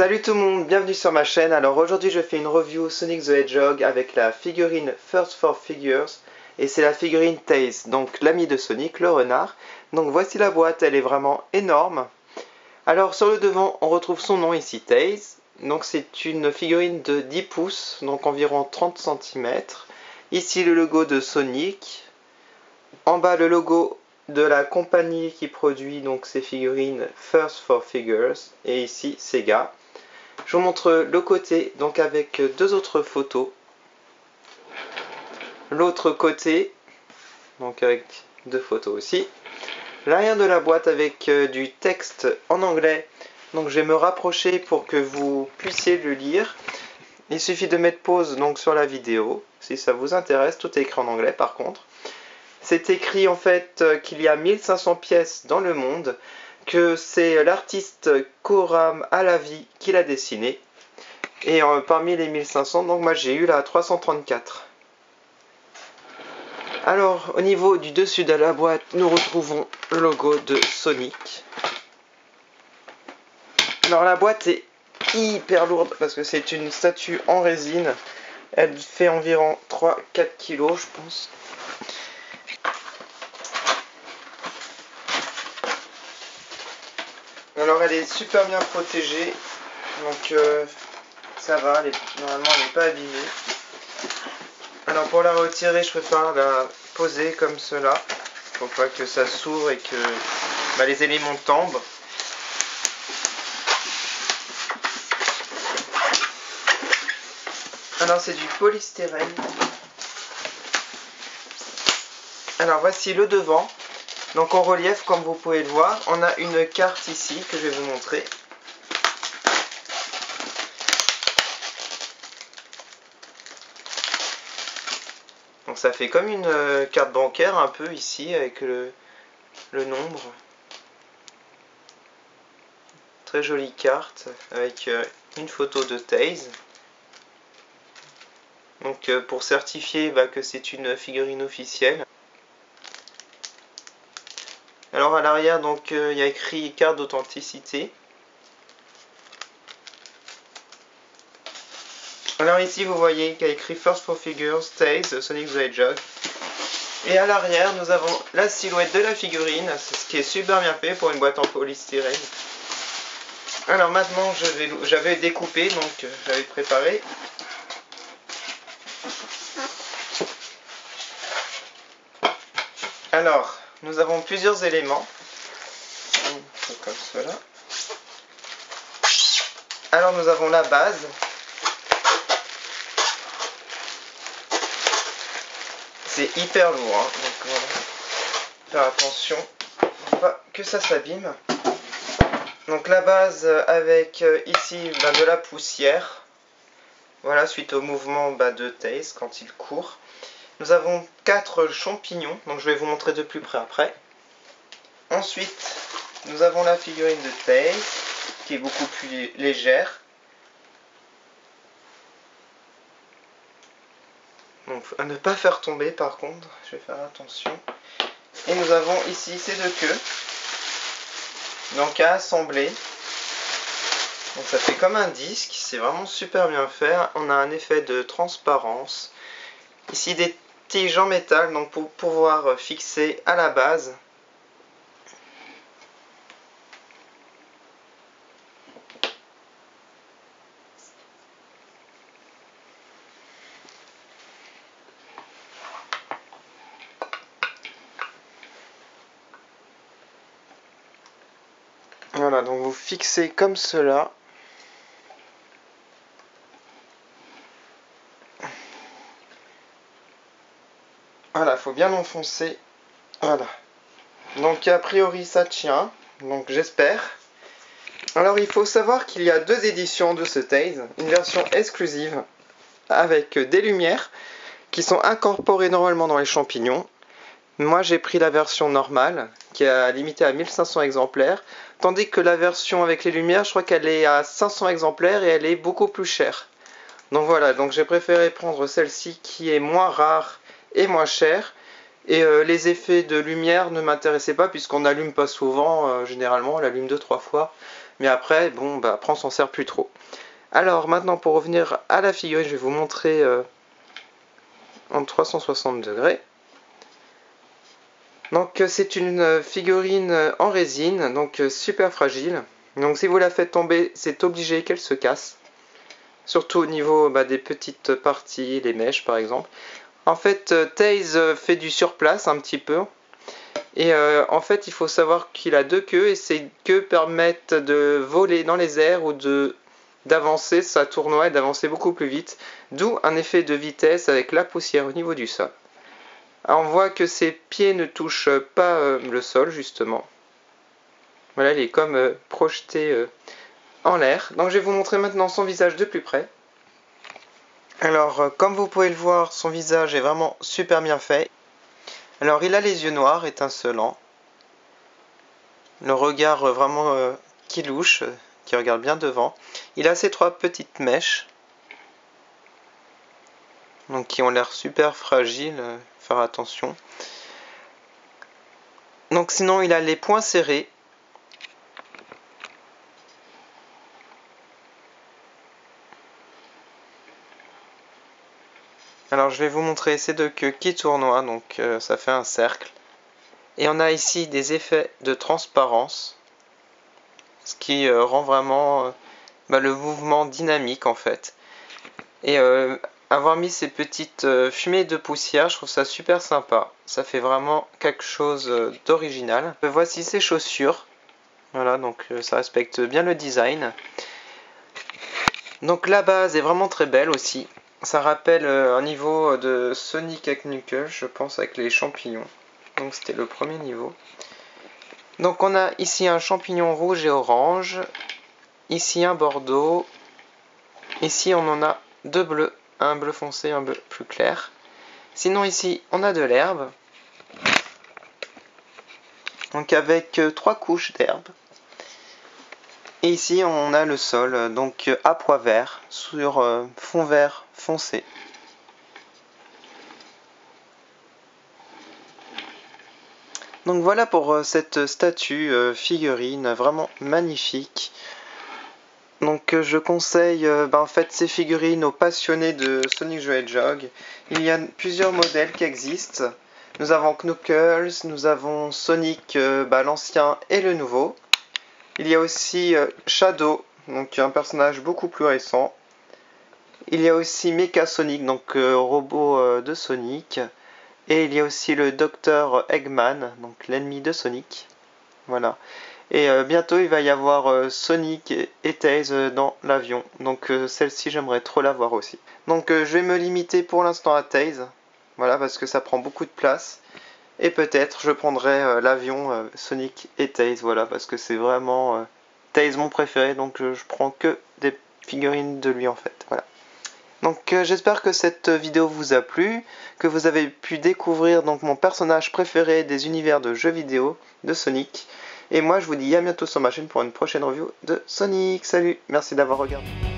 Salut tout le monde, bienvenue sur ma chaîne. Alors aujourd'hui je fais une review Sonic the Hedgehog avec la figurine First 4 Figures et c'est la figurine Tails, donc l'ami de Sonic, le renard. Donc voici la boîte, elle est vraiment énorme. Alors sur le devant on retrouve son nom ici, Tails. Donc c'est une figurine de 10 pouces, donc environ 30 cm. Ici le logo de Sonic. En bas le logo de la compagnie qui produit donc ces figurines First 4 Figures et ici Sega. Je vous montre le côté donc avec deux autres photos. L'autre côté donc avec deux photos aussi. L'arrière de la boîte avec du texte en anglais. Donc je vais me rapprocher pour que vous puissiez le lire. Il suffit de mettre pause donc sur la vidéo si ça vous intéresse. Tout est écrit en anglais par contre. C'est écrit en fait qu'il y a 1500 pièces dans le monde, que c'est l'artiste Coram Alavi qui l'a dessiné. Et parmi les 1500, donc moi j'ai eu la 334. Alors au niveau du dessus de la boîte, nous retrouvons le logo de Sonic. Alors la boîte est hyper lourde parce que c'est une statue en résine. Elle fait environ 3-4 kg je pense. Alors elle est super bien protégée, donc ça va, normalement elle n'est pas abîmée. Alors pour la retirer, je préfère la poser comme cela, pour pas que ça s'ouvre et que les éléments tombent. Alors c'est du polystyrène. Alors voici le devant. Donc en relief, comme vous pouvez le voir, on a une carte ici que je vais vous montrer. Donc ça fait comme une carte bancaire un peu ici avec le nombre. Très jolie carte avec une photo de Tails. Donc pour certifier que c'est une figurine officielle. Alors à l'arrière, donc il y a écrit carte d'authenticité. Alors ici vous voyez qu'il y a écrit First 4 Figures, Tails, Sonic the Hedgehog. Et à l'arrière nous avons la silhouette de la figurine, ce qui est super bien fait pour une boîte en polystyrène. Alors maintenant j'avais découpé, donc j'avais préparé. Alors nous avons plusieurs éléments, comme cela. Alors nous avons la base. C'est hyper lourd, hein. Donc voilà. Faire attention, pas que ça s'abîme. Donc la base avec ici de la poussière. Voilà, suite au mouvement de Tails quand il court. Nous avons 4 champignons, donc je vais vous montrer de plus près après. Ensuite, nous avons la figurine de Tails, qui est beaucoup plus légère. Donc à ne pas faire tomber par contre, je vais faire attention. Et nous avons ici ces deux queues, donc à assembler. Donc ça fait comme un disque, c'est vraiment super bien fait. On a un effet de transparence. Ici des tiges en métal, donc pour pouvoir fixer à la base. Voilà, donc vous fixez comme cela. Voilà, il faut bien l'enfoncer. Voilà. Donc a priori ça tient, donc j'espère. Alors il faut savoir qu'il y a deux éditions de ce Tails. Une version exclusive avec des lumières qui sont incorporées normalement dans les champignons. Moi j'ai pris la version normale qui est limitée à 1500 exemplaires. Tandis que la version avec les lumières, je crois qu'elle est à 500 exemplaires et elle est beaucoup plus chère. Donc voilà, donc j'ai préféré prendre celle-ci qui est moins rare et moins chère. Et les effets de lumière ne m'intéressaient pas puisqu'on n'allume pas souvent, généralement on l'allume 2-3 fois. Mais après, bon, bah après on s'en sert plus trop. Alors maintenant pour revenir à la figurine, je vais vous montrer en 360 degrés. Donc c'est une figurine en résine, donc super fragile. Donc si vous la faites tomber, c'est obligé qu'elle se casse. Surtout au niveau des petites parties, les mèches par exemple. En fait, Tails fait du surplace un petit peu. Et en fait, il faut savoir qu'il a deux queues et ces queues permettent de voler dans les airs ou d'avancer sa tournoie et d'avancer beaucoup plus vite. D'où un effet de vitesse avec la poussière au niveau du sol. Alors, on voit que ses pieds ne touchent pas le sol justement. Voilà, il est comme projeté en l'air. Donc je vais vous montrer maintenant son visage de plus près. Alors, comme vous pouvez le voir, son visage est vraiment super bien fait. Alors, il a les yeux noirs, étincelants. Le regard vraiment qui louche, qui regarde bien devant. Il a ses trois petites mèches. Donc, qui ont l'air super fragiles, faire attention. Donc, sinon, il a les poings serrés. Alors je vais vous montrer ces deux queues qui tournoient, donc ça fait un cercle. Et on a ici des effets de transparence, ce qui rend vraiment le mouvement dynamique en fait. Et avoir mis ces petites fumées de poussière, je trouve ça super sympa. Ça fait vraiment quelque chose d'original. Voici ses chaussures. Voilà, donc ça respecte bien le design. Donc la base est vraiment très belle aussi. Ça rappelle un niveau de Sonic & Knuckles, je pense, avec les champignons. Donc c'était le premier niveau. Donc on a ici un champignon rouge et orange. Ici un bordeaux. Ici on en a deux bleus. Un bleu foncé, un bleu plus clair. Sinon ici on a de l'herbe. Donc avec trois couches d'herbe. Et ici on a le sol, donc à pois vert, sur fond vert foncé. Donc voilà pour cette statue figurine vraiment magnifique. Donc je conseille en fait ces figurines aux passionnés de Sonic the Hedgehog. Il y a plusieurs modèles qui existent. Nous avons Knuckles, nous avons Sonic l'ancien et le nouveau. Il y a aussi Shadow, donc un personnage beaucoup plus récent. Il y a aussi Mecha Sonic, donc robot de Sonic. Et il y a aussi le Dr Eggman, donc l'ennemi de Sonic. Voilà. Et bientôt il va y avoir Sonic et Tails dans l'avion. Donc celle-ci j'aimerais trop la voir aussi. Donc je vais me limiter pour l'instant à Tails. Voilà, parce que ça prend beaucoup de place. Et peut-être je prendrai l'avion Sonic et Tails, voilà, parce que c'est vraiment Tails mon préféré, donc je prends que des figurines de lui en fait, voilà. Donc j'espère que cette vidéo vous a plu, que vous avez pu découvrir donc mon personnage préféré des univers de jeux vidéo de Sonic. Et moi je vous dis à bientôt sur ma chaîne pour une prochaine review de Sonic. Salut, merci d'avoir regardé.